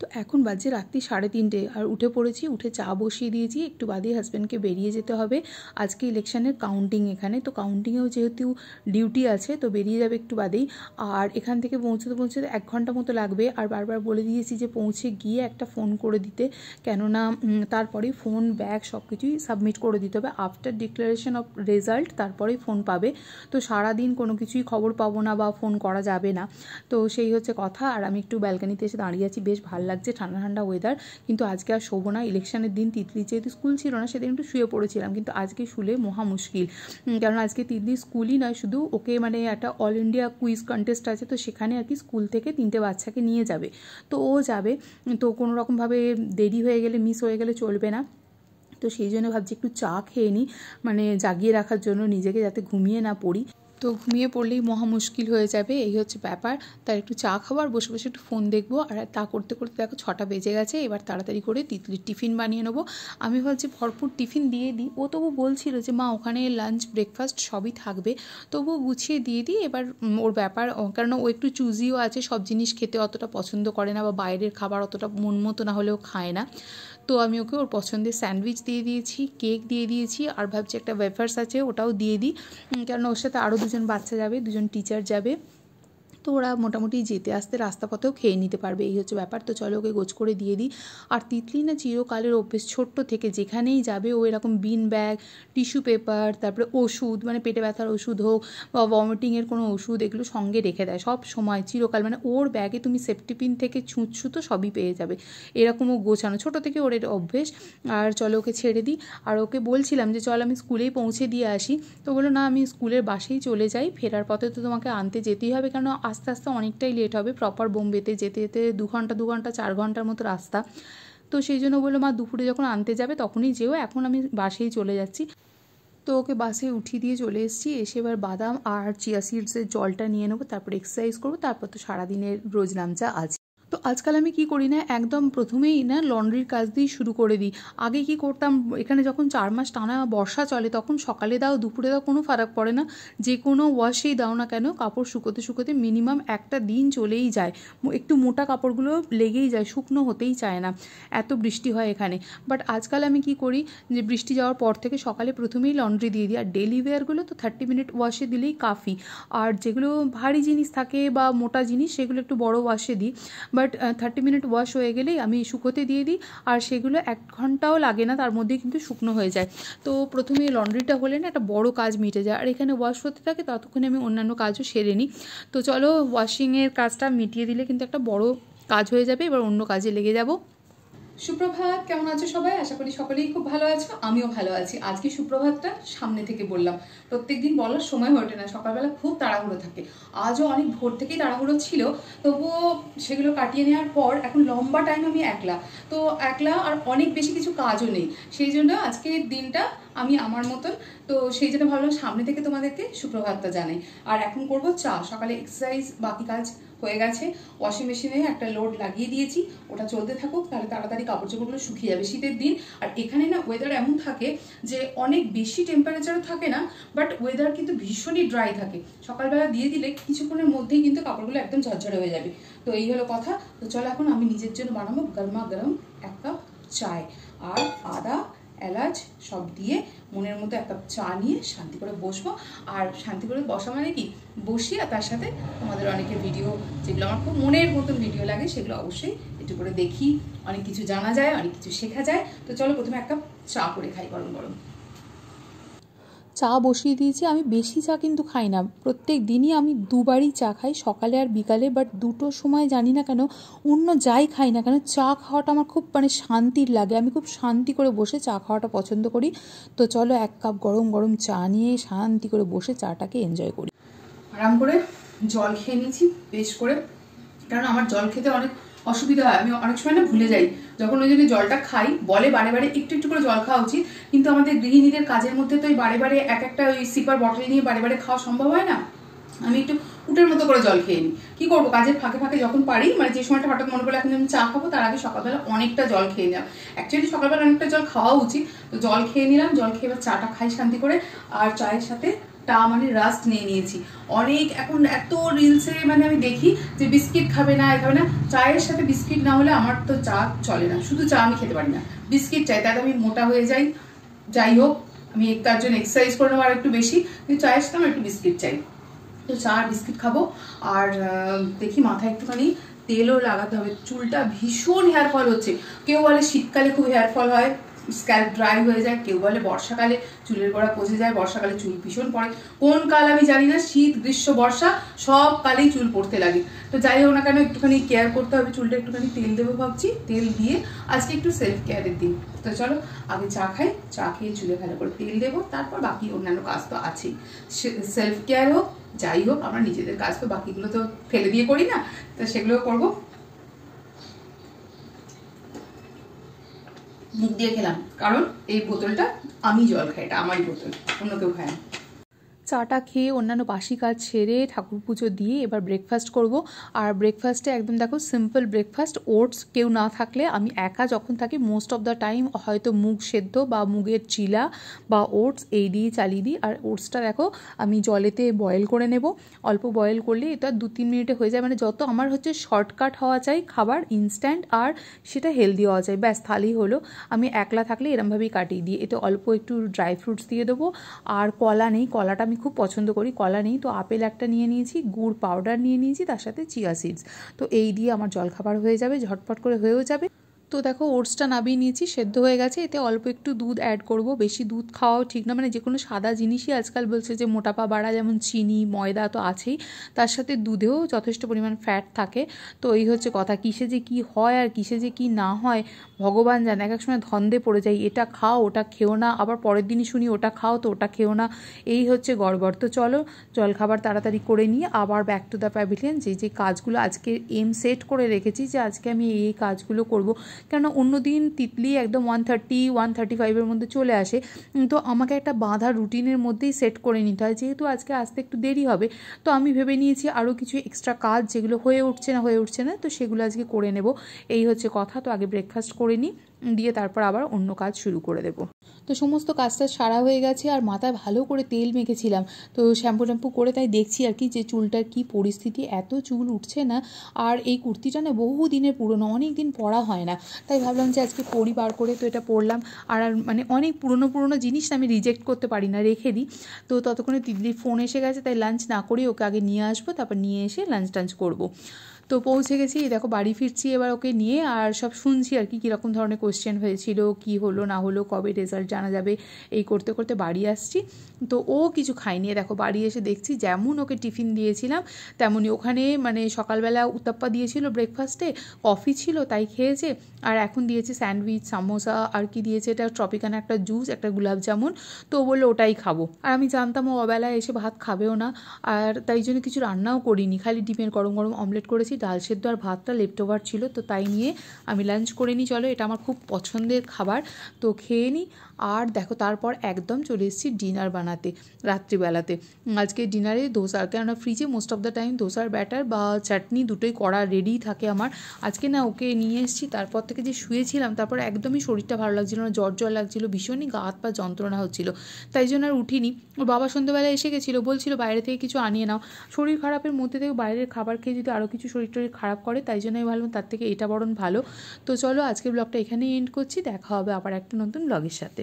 তো এখন বাজে রাত্রি 3:30 আর উঠে পড়েছি, উঠে চা বসিয়ে দিয়েছি। একটু বাদেই হাজব্যান্ডকে বেরিয়ে যেতে হবে, আজকে ইলেকশনের কাউন্টিং এখানে, তো কাউন্টিংয়েও যেহেতু ডিউটি আছে তো বেরিয়ে যাবে একটু বাদেই। আর এখান থেকে পৌঁছতে 1 ঘন্টা মতো লাগবে। আর বারবার বলে দিয়েছি যে পৌঁছে গিয়ে একটা ফোন করে দিতে, কেননা তারপরেই ফোন ব্যাগ সব কিছুই সাবমিট করে দিতে হবে। আফটার ডিক্লারেশন অফ রেজাল্ট তারপরেই ফোন পাবে। তো সারাদিন কোনো কিছুই খবর পাবো না বা ফোন করা যাবে না, তো সেই হচ্ছে কথা। আর আমি একটু ব্যালকানিতে এসে দাঁড়িয়ে আছি, বেশ ভালো লাগছে, ঠান্ডা ঠান্ডা ওয়েদার। কিন্তু আজকে আর শোবো না, ইলেকশনের দিন তিতলি যেহেতু স্কুল ছিল না সেদিন একটু শুয়ে পড়েছিলাম, কিন্তু আজকে শুলে মহা মুশকিল। কারণ আজকে তিতলি স্কুলই নয়, শুধু ওকে মানে একটা অল ইন্ডিয়া কুইজ কন্টেস্ট আছে, তো সেখানে আর কি স্কুল থেকে 3টে বাচ্চাকে নিয়ে যাবে, তো ও যাবে। তো কোনো রকমভাবে দেরি হয়ে গেলে, মিস হয়ে গেলে চলবে না। তো সেই জন্য ভাবছি একটু চা খেয়ে নিই, মানে জাগিয়ে রাখার জন্য নিজেকে, যাতে ঘুমিয়ে না পড়ি। তো ঘুমিয়ে পড়লেই মহা মুশকিল হয়ে যাবে, এই হচ্ছে ব্যাপার। তার একটু চা খাবার, বসে বসে একটু ফোন দেখবো। আর তা করতে করতে দেখো 6টা বেজে গেছে। এবার তাড়াতাড়ি করে তিতলির টিফিন বানিয়ে নেবো। আমি ভাবছি ভরপুর টিফিন দিয়ে দিই, ও তবু বলছিল যে মা ওখানে লাঞ্চ ব্রেকফাস্ট সবই থাকবে, তবুও গুছিয়ে দিয়ে দিই। এবার ওর ব্যাপার, কারণ ও একটু চুজিও আছে, সব জিনিস খেতে অতটা পছন্দ করে না, বা বাইরের খাবার অতটা মন মতো না হলেও খায় না। তো আমি ওকে ওর পছন্দের স্যান্ডউইচ দিয়ে দিয়েছি, কেক দিয়ে দিয়েছি, আর ভাবছি একটা ওয়েফার্স আছে ওটাও দিয়ে দিই, কারণ ওর সাথে আরও 2জন বাচ্চা যাবে, 2জন টিচার যাবে। তো ওরা মোটামুটি যেতে আসতে রাস্তাপথেও খেয়ে নিতে পারবে, এই হচ্ছে ব্যাপার। তো চলো ওকে গোছ করে দিয়ে দিই। আর তিতলি না চিরকালের অভ্যেস, ছোট্ট থেকে যেখানেই যাবে ও এরকম বিন ব্যাগ, টিস্যু পেপার, তারপরে ওষুধ, মানে পেটে ব্যথার ওষুধ হোক বা ভমিটিংয়ের কোনো ওষুধ, এগুলো সঙ্গে রেখে দেয় সব সময়, চিরকাল। মানে ওর ব্যাগে তুমি সেফটি পিন থেকে ছুঁচো সবই পেয়ে যাবে, এরকম ও গোছানো, ছোটো থেকে ওর এটা অভ্যেস। আর চলো ওকে ছেড়ে দিই। আর ওকে বলছিলাম যে চল আমি স্কুলেই পৌঁছে দিয়ে আসি, তো বললো না আমি স্কুলের বাসেই চলে যাই, ফেরার পথে তো তোমাকে আনতে যেতেই হবে, কারণ আস্তে আস্তে অনেকটাই লেট হবে, প্রপার বোম্বেতে যেতে যেতে 2 ঘন্টা 4 ঘন্টার মতো রাস্তা। তো সেই জন্য বললো মা দুপুরে যখন আনতে যাবে তখনই যেও, এখন আমি বাসেই চলে যাচ্ছি। তো ওকে বাসে উঠিয়ে দিয়ে চলে এসেছি। এসে এবার বাদাম আর চিয়া সিডসের জলটা নিয়ে নেবো, তারপর এক্সারসাইজ করবো, তারপর তো সারাদিনের রোজ নামচা আছে। তো আজকাল আমি কি করি না, একদম প্রথমেই না লন্ড্রির কাজ দিয়েই শুরু করে দিই। আগে কি করতাম, এখানে যখন 4 মাস টানা বর্ষা চলে তখন সকালে দাও দুপুরে দাও কোনো ফারাক পড়ে না, যে কোনো ওয়াশেই দাও না কেন, কাপড় শুকোতে শুকোতে মিনিমাম একটা দিন চলেই যায়, একটু মোটা কাপড়গুলো লেগেই যায়, শুকনো হতেই চায় না, এত বৃষ্টি হয় এখানে। বাট আজকাল আমি কি করি, যে বৃষ্টি যাওয়ার পর থেকে সকালে প্রথমেই লন্ড্রি দিয়ে দিই। আর ডেলি ওয়্যারগুলো তো 30 মিনিট ওয়াশে দিলেই কাফি। আর যেগুলো ভারী জিনিস থাকে বা মোটা জিনিস সেগুলো একটু বড় ওয়াশে দিই, বাট 30 মিনিট ওয়াশ হয়ে গেলেই আমি শুকোতে দিয়ে দিই। আর সেগুলো 1 ঘন্টাও লাগে না, তার মধ্যেই কিন্তু শুকনো হয়ে যায়। তো প্রথমে লন্ড্রিটা হলে না একটা বড় কাজ মিটে যায়, আর এখানে ওয়াশ হতে থাকে ততক্ষণে আমি অন্যান্য কাজও সেরে নিই। তো চলো ওয়াশিংয়ের কাজটা মিটিয়ে দিলে কিন্তু একটা বড় কাজ হয়ে যাবে, এবার অন্য কাজে লেগে যাব। সুপ্রভাত, কেমন আছো সবাই? আশা করি সকলেই খুব ভালো আছো, আমিও ভালো আছি। আজকে সুপ্রভাতটা সামনে থেকে বললাম, প্রত্যেকদিন বলার সময় হয়ে ওঠে না, সকালবেলা খুব তাড়াহুড়ো থাকে। আজও অনেক ভোর থেকেই তাড়াহুড়ো ছিল, তবুও সেগুলো কাটিয়ে নেওয়ার পর এখন লম্বা টাইম আমি একলা, তো একলা আর অনেক বেশি কিছু কাজও নেই, সেই জন্য আজকের দিনটা আমি আমার মতন। তো সেই জন্য ভাবলাম সামনে থেকে তোমাদেরকে সুপ্রভাতটা জানাই। আর এখন করব চা, সকালে এক্সারসাইজ, বাকি কাজ হয়ে গেছে। ওয়াশিং মেশিনে একটা লোড লাগিয়ে দিয়েছি, ওটা চলতে থাকুক, তাহলে তাড়াতাড়ি কাপড় চোপড়গুলো শুকিয়ে যাবে শীতের দিন। আর এখানে না ওয়েদার এমন থাকে যে অনেক বেশি টেম্পারেচারও থাকে না, বাট ওয়েদার কিন্তু ভীষণই ড্রাই থাকে। সকালবেলা দিয়ে দিলে কিছুক্ষণের মধ্যেই কিন্তু কাপড়গুলো একদম ঝরঝরে হয়ে যাবে। তো এই হলো কথা। তো চলো এখন আমি নিজের জন্য বানাবো গরমা গরম 1 কাপ চায়, আর আদা এলাচ সব দিয়ে মনের মতো 1 কাপ চা নিয়ে শান্তি করে বসবো। আর শান্তি করে বসা মানে কি, বসি আর তার সাথে তোমাদের অনেকের ভিডিও, যেগুলো আমার খুব মনের মতন ভিডিও লাগে সেগুলো অবশ্যই একটু করে দেখি, অনেক কিছু জানা যায়, অনেক কিছু শেখা যায়। তো চলো প্রথমে 1 কাপ চা করে খাই, গরম গরম চা বসিয়ে দিয়েছি। আমি বেশি চা কিন্তু খাই না, প্রত্যেক দিনই আমি 2বারই চা খাই, সকালে আর বিকালে। বাট দুটোর সময় জানি না কেন অন্য যাই খাই না কেন চা খাওয়াটা আমার খুব মানে শান্তির লাগে, আমি খুব শান্তি করে বসে চা খাওয়াটা পছন্দ করি। তো চলো 1 কাপ গরম গরম চা নিয়ে শান্তি করে বসে চাটাকে এনজয় করি। আরাম করে জল খেয়ে নিয়েছি বেশ করে, কারণ আমার জল খেতে অনেক অসুবিধা হয়, আমি অনেক সময় না ভুলে যাই। যখন ওই জন্য জলটা খাই, বলে বারে বারে একটু একটু করে জল খাওয়া উচিত, কিন্তু আমাদের গৃহিণীদের কাজের মধ্যে তো ওই বারে বারে একটা ওই সিপার বটল নিয়ে বারে বারে খাওয়া সম্ভব হয় না। আমি একটু উটের মতো করে জল খেয়ে নিই। কি করবো, কাজের ফাঁকে ফাঁকে যখন পারি, মানে যে সময়টা হঠাৎ মনে পড়লে এখন আমি চা খাবো, তার আগে সকালবেলা অনেকটা জল খেয়ে নিলাম। অ্যাকচুয়ালি সকালবেলা অনেকটা জল খাওয়া উচিত, তো জল খেয়ে নিলাম, জল খেয়ে এবার চাটা খাই শান্তি করে। আর চায়ের সাথে টা মানে রাস্ট নিয়ে নিয়েছি। অনেক এখন এত রিলসে মানে আমি দেখি যে বিস্কিট খাবে না, খাবে না, চায়ের সাথে বিস্কিট না হলে আমার তো চা চলে না, শুধু চা আমি খেতে পারি না, বিস্কিট চাই, তাতে আমি মোটা হয়ে যাই। যাই হোক, আমি তার জন্য এক্সারসাইজ করে নেবো আর একটু বেশি, কিন্তু চায়ের সাথে আমার একটু বিস্কিট চাই। তো চা আর বিস্কিট খাবো। আর দেখি মাথায় একটুখানি তেলও লাগাতে হবে, চুলটা ভীষণ হেয়ার ফল হচ্ছে। কেউ বলে শীতকালে খুব হেয়ার ফল হয়, স্ক্যাল্প ড্রাই হয়ে যায়, কেউ বলে বর্ষাকালে চুলের গোড়া পচে যায়, বর্ষাকালে চুল ভীষণ পড়ে, কোন কাল আমি জানি না, শীত গ্রীষ্ম বর্ষা সব কালেই চুল পড়তে লাগে। তো যাই হোক না কেন একটুখানি কেয়ার করতে হবে, চুলটা একটুখানি তেল দেবো ভাবছি, তেল দিয়ে আজকে একটু সেলফ কেয়ারের দিন। তো চলো আগে চা খাই, চা খেয়ে চুলে ভালো করে তেল দেবো, তারপর বাকি অন্যান্য কাজ তো আছেই, সেলফ কেয়ার হোক যাই হোক, আমরা নিজেদের কাজ তো বাকিগুলো তো ফেলে দিয়ে করি না, তো সেগুলো করবো। মুখ দিয়ে খেলাম, কারণ এই বোতলটা আমি জল খাই, এটা আমারই বোতল, অন্য কেউ খায় না। চাটা খেয়ে অন্যান্য বাসি কাজ সেরে ঠাকুর পুজো দিয়ে এবার ব্রেকফাস্ট করব। আর ব্রেকফাস্টে একদম দেখো সিম্পল ব্রেকফাস্ট, ওটস, কেউ না থাকলে আমি একা যখন থাকি মোস্ট অফ দ্য টাইম হয়তো মুগ সেদ্ধ বা মুগের চিলা বা ওটস এই দিয়ে চালিয়ে দিই। আর ওটসটা দেখো আমি জলেতে বয়েল করে নেব, অল্প বয়েল করলে এটা 2-3 মিনিটে হয়ে যায়, মানে যত আমার হচ্ছে শর্টকাট হওয়া চাই খাবার, ইনস্ট্যান্ট, আর সেটা হেলদি হওয়া চাই, ব্যাস তাহলেই হলো। আমি একলা থাকলে এরমভাবেই কাটিয়ে দিই, এতে অল্প একটু ড্রাই ফ্রুটস দিয়ে দেবো। আর কলা নেই, কলাটা আমি খুব পছন্দ করি, কলা নেই, তো আপেল একটা নিয়ে নিয়েছি, গুড় পাউডার নিয়ে নিয়েছি, তার সাথে চিয়া সিডস। তো এই দিয়ে আমার জলখাবার হয়ে যাবে, ঝটপট করে হয়েও যাবে। তো দেখো ওটসটা নামিয়ে নিয়েছি, সেদ্ধ হয়ে গেছে, এতে অল্প একটু দুধ অ্যাড করব, বেশি দুধ খাওয়াও ঠিক না, মানে যে কোনো সাদা জিনিসই আজকাল বলছে যে মোটাপা বাড়া, যেমন চিনি ময়দা তো আছেই, তার সাথে দুধেও যথেষ্ট পরিমাণ ফ্যাট থাকে। তো এই হচ্ছে কথা, কিসে যে কি হয় আর কিসে যে কি না হয় ভগবান জানে, এক এক সময় ধন্দে পড়ে যাই, এটা খাও ওটা খেও না, আবার পরের দিনই শুনি ওটা খাও তো ওটা খেও না, এই হচ্ছে গড়বড়। তো চলো জলখাবার তাড়াতাড়ি করে নিয়ে আবার ব্যাক টু দ্য প্যাভিলিয়ন, যে কাজগুলো আজকে এম সেট করে রেখেছি যে আজকে আমি এই কাজগুলো করব, কেন অন্য দিন তিতলি একদম 1:30-1:35 মধ্যে চলে আসে, তো আমাকে একটা বাঁধা রুটিনের মধ্যেই সেট করে নিতে হয়, যেহেতু আজকে আসতে একটু দেরি হবে, তো আমি ভেবে নিয়েছি আরও কিছু এক্সট্রা কাজ যেগুলো হয়ে উঠছে না, তো সেগুলো আজকে করে নেব, এই হচ্ছে কথা। তো আগে ব্রেকফাস্ট করে নিই, দিয়ে তারপর আবার অন্য কাজ শুরু করে দেব। তো সমস্ত কাজটা সারা হয়ে গেছে, আর মাথায় ভালো করে তেল মেখেছিলাম, তো শ্যাম্পু করে তাই দেখছি আর কি যে চুলটার কি পরিস্থিতি, এত চুল উঠছে না। আর এই কুর্তিটা না বহু দিনের পুরনো, অনেক দিন পরা হয় না, তাই ভাবলাম যে আজকে পরি বার করে, তো এটা পরলাম। আর মানে অনেক পুরনো জিনিস আমি রিজেক্ট করতে পারি না, রেখে দিই। তো ততক্ষণে তিতলির ফোন এসে গেছে, তাই লাঞ্চ না করেই ওকে আগে নিয়ে আসবো, তারপর নিয়ে এসে লাঞ্চ টাঞ্চ করবো। তো পৌঁছে গেছি, দেখো বাড়ি ফিরছি এবার ওকে নিয়ে, আর সব শুনছি আর কি কীরকম ধরনের কোয়েশ্চেন হয়েছিল, কি হলো না হলো, কবে রেজাল্ট জানা যাবে, এই করতে করতে বাড়ি আসছি। তো ও কিছু খায়নি, দেখো বাড়ি এসে দেখছি যেমন ওকে টিফিন দিয়েছিলাম তেমনই ওখানে, মানে সকালবেলা উত্তাপ্পা দিয়েছিল ব্রেকফাস্টে, কফি ছিল তাই খেয়েছে, আর এখন দিয়েছে স্যান্ডউইচ, সামোসা, আর কি দিয়েছে এটা ট্রপিকানা একটা জুস, একটা গুলাব জামুন, তো ও বললো ওটাই খাবো। আর আমি জানতাম ও অবেলায় এসে ভাত খাবেও না, আর তাই জন্য কিছু রান্নাও করিনি, খালি ডিমের গরম গরম অমলেট করেছি, ডাল সেদ্ধ আর ভাতটা লেফট ওভার ছিল, তো তাই নিয়ে আমি লাঞ্চ করে নিই। চলো এটা আমার খুব পছন্দের খাবার, তো খেয়ে নিই। আর দেখো তারপর একদম চলে এসেছি ডিনার বানাতে রাত্রিবেলাতে। আজকে ডিনারে ধোসা, কেননা ফ্রিজে মোস্ট অফ দ্য টাইম ধোসার ব্যাটার বা চাটনি দুটোই করা রেডি থাকে আমার। আজকে না ওকে নিয়ে এসেছি, তারপর থেকে যে শুয়েছিলাম তারপর একদমই শরীরটা ভালো লাগছিল না, জ্বর লাগছিল, ভীষণই গা হাত পা যন্ত্রণা হচ্ছিল, তাই জন্য আর উঠিনি। ওর বাবা সন্ধ্যেবেলায় এসে গেছিলো, বলছিল বাইরে থেকে কিছু আনিয়ে নাও, শরীর খারাপের মধ্যে থেকে বাইরের খাবার খেয়ে যদি আরও কিছু শরীর টরীর খারাপ করে, তাই জন্য আমি ভাবলাম তার থেকে এটা বরং ভালো। তো চলো আজকের ব্লগটা এখানেই এন্ড করছি, দেখা হবে আবার একটা নতুন ব্লগের সাথে।